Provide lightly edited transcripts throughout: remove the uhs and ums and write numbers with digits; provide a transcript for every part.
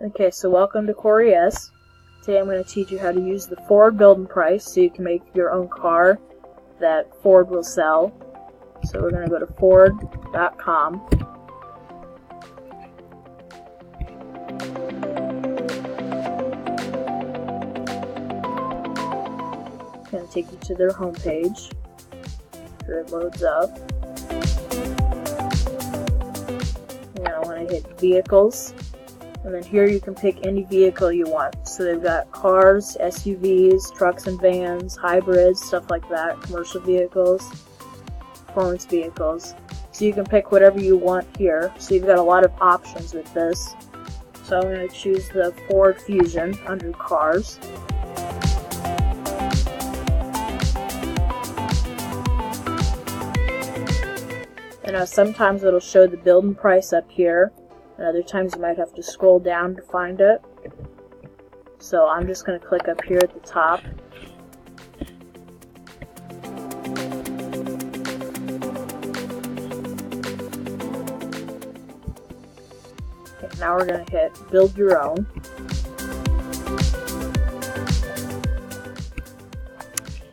Okay, so welcome to Corey S. Today I'm going to teach you how to use the Ford building price so you can make your own car that Ford will sell. So we're going to go to Ford.com. It's going to take you to their homepage after it loads up. You're going to want to hit Vehicles. And then here you can pick any vehicle you want. So they've got cars, SUVs, trucks and vans, hybrids, stuff like that, commercial vehicles, performance vehicles. So you can pick whatever you want here. So you've got a lot of options with this. So I'm going to choose the Ford Fusion under Cars. And sometimes it'll show the building price up here. And other times you might have to scroll down to find it. So I'm just going to click up here at the top. Okay, now we're going to hit Build Your Own.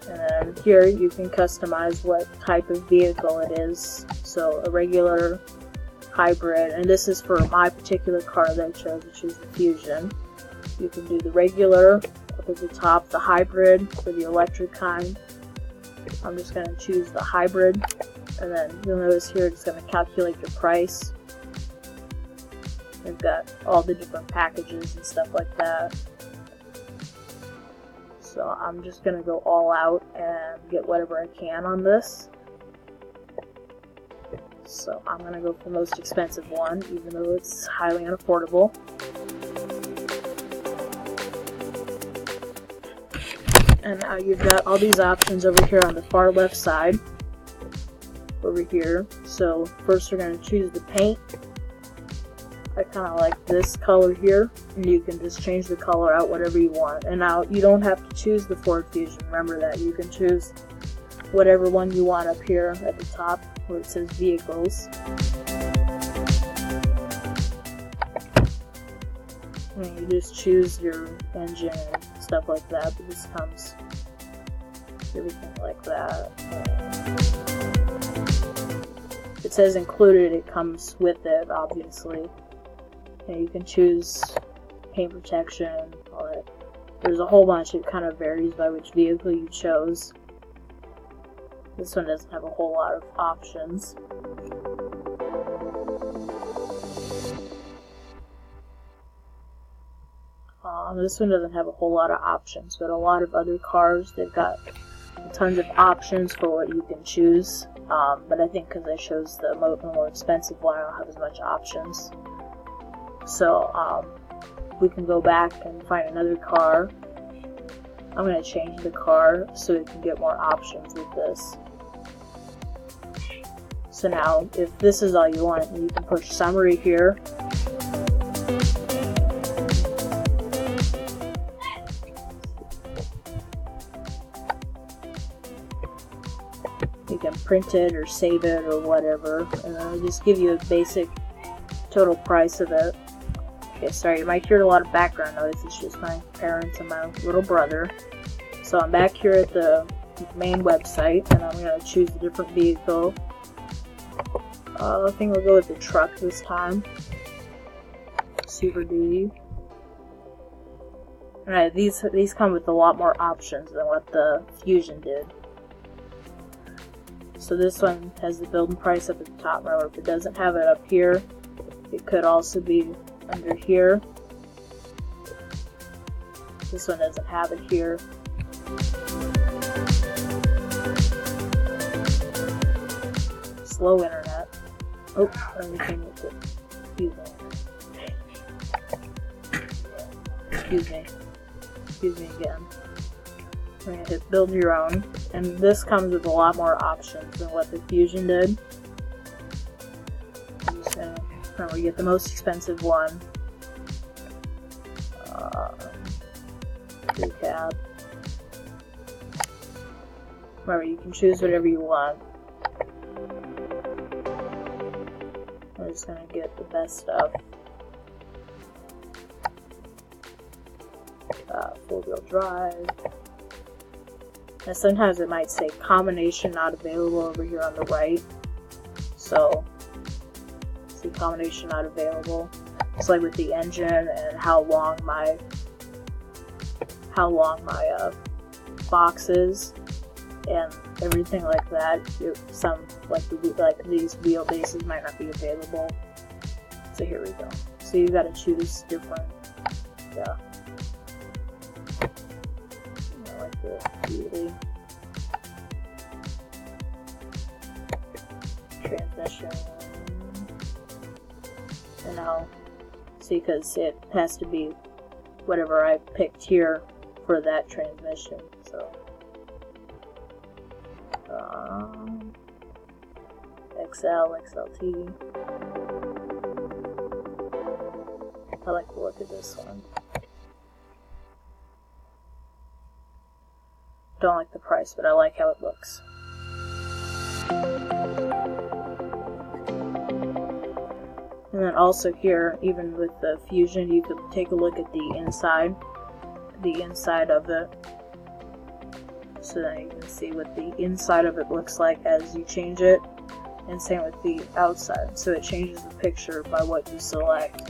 And then here you can customize what type of vehicle it is. So a regular, hybrid, and this is for my particular car that I chose, which is the Fusion. You can do the regular up at the top, the hybrid for the electric kind. I'm just going to choose the hybrid, and then you'll notice here it's going to calculate your price. They've got all the different packages and stuff like that. So I'm just going to go all out and get whatever I can on this. So I'm going to go for the most expensive one, even though it's highly unaffordable. And now you've got all these options over here on the far left side. Over here. So first we're going to choose the paint. I kind of like this color here. And you can just change the color out whatever you want. And now you don't have to choose the Ford Fusion. Remember that. You can choose whatever one you want up here at the top where it says Vehicles. And you just choose your engine and stuff like that, but this comes everything like that. It says included, it comes with it, obviously. And you can choose paint protection, all that. There's a whole bunch, it kind of varies by which vehicle you chose. This one doesn't have a whole lot of options. This one doesn't have a whole lot of options, but a lot of other cars, they've got tons of options for what you can choose. But I think because I chose the more expensive one, I don't have as much options. So we can go back and find another car. I'm going to change the car so we can get more options with this. So now, if this is all you want, you can push summary here. You can print it or save it or whatever, and it'll just give you a basic total price of it. Okay, sorry, you might hear a lot of background noise. It's just my parents and my little brother. So I'm back here at the main website, and I'm going to choose a different vehicle. I think we'll go with the truck this time. Super Duty. Alright, these come with a lot more options than what the Fusion did. So this one has the building price up at the top. Remember, if it doesn't have it up here, it could also be under here. This one doesn't have it here. Slow internet. Oh, everything with it. Excuse me again. We're going to hit Build Your Own. And this comes with a lot more options than what the Fusion did. I'm just going to remember, get the most expensive one. Crew cab. Remember, you can choose whatever you want. I'm just going to get the best stuff. 4-wheel drive. And sometimes it might say combination not available over here on the right. So, see combination not available. It's like with the engine and how long my box is and everything like that. Some like these wheelbases might not be available. So here we go. So you got to choose different. Yeah. I like the beauty. Transmission. And now, see, because it has to be whatever I picked here for that transmission. So, XL, XLT. I like the look of this one. Don't like the price, but I like how it looks. And then also here, even with the Fusion, you can take a look at the inside of it. So that you can see what the inside of it looks like as you change it. And same with the outside. So it changes the picture by what you select.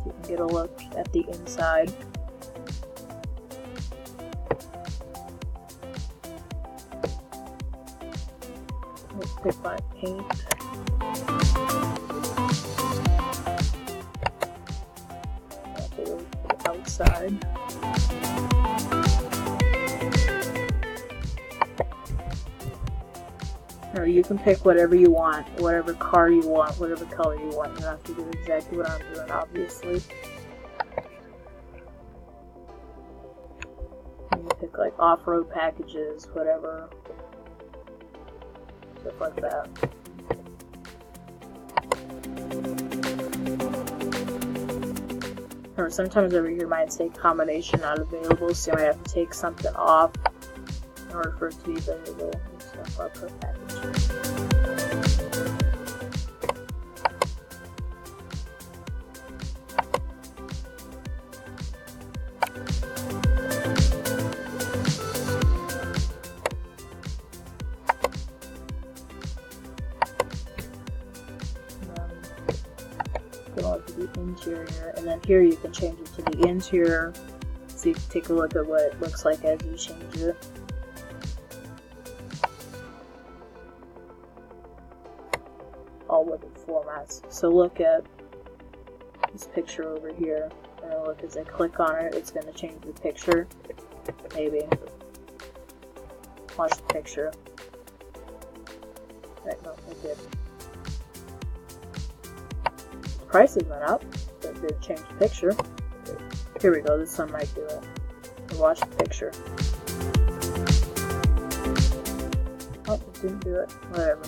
You can get a look at the inside. Let's pick my paint. I'll take a look at the outside. Or you can pick whatever you want, whatever car you want, whatever color you want. You don't have to do exactly what I'm doing, obviously. You can pick like off-road packages, whatever. Stuff like that. Or sometimes over here might say combination not available, so you might have to take something off in order for it to be available. Stuff off-road package. Go to the interior, and then here you can change it to the interior, so you can take a look at what it looks like as you change it. All wooden formats. So look at this picture over here, and look as I click on it, it's going to change the picture. Maybe. Watch the picture. Right, no, it did. Prices went up, but it did change the picture. Here we go, this one might do it. Watch the picture. Oh, it didn't do it. Whatever.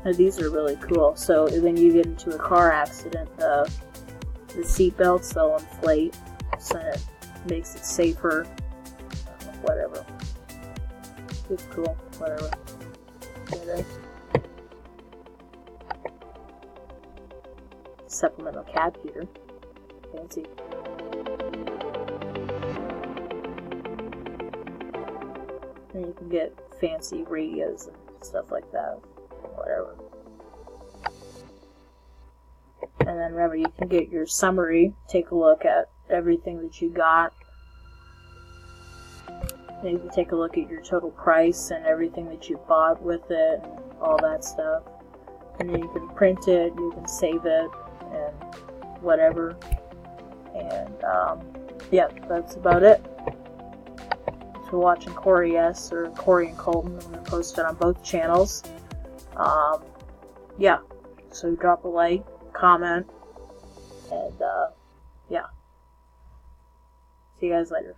Now, these are really cool. So when you get into a car accident, the seat belts, they'll inflate, so it makes it safer. Whatever. It's cool. Whatever. Okay. Supplemental cab heater. Fancy. And you can get fancy radios and stuff like that. Whatever. And then remember, you can get your summary. Take a look at everything that you got. And you can take a look at your total price and everything that you bought with it and all that stuff. And then you can print it, you can save it, and whatever. And yeah, that's about it. Thanks for watching Corey S. or Corey and Colton. I'm going to post it on both channels. Yeah, so drop a like, comment, and yeah. See you guys later.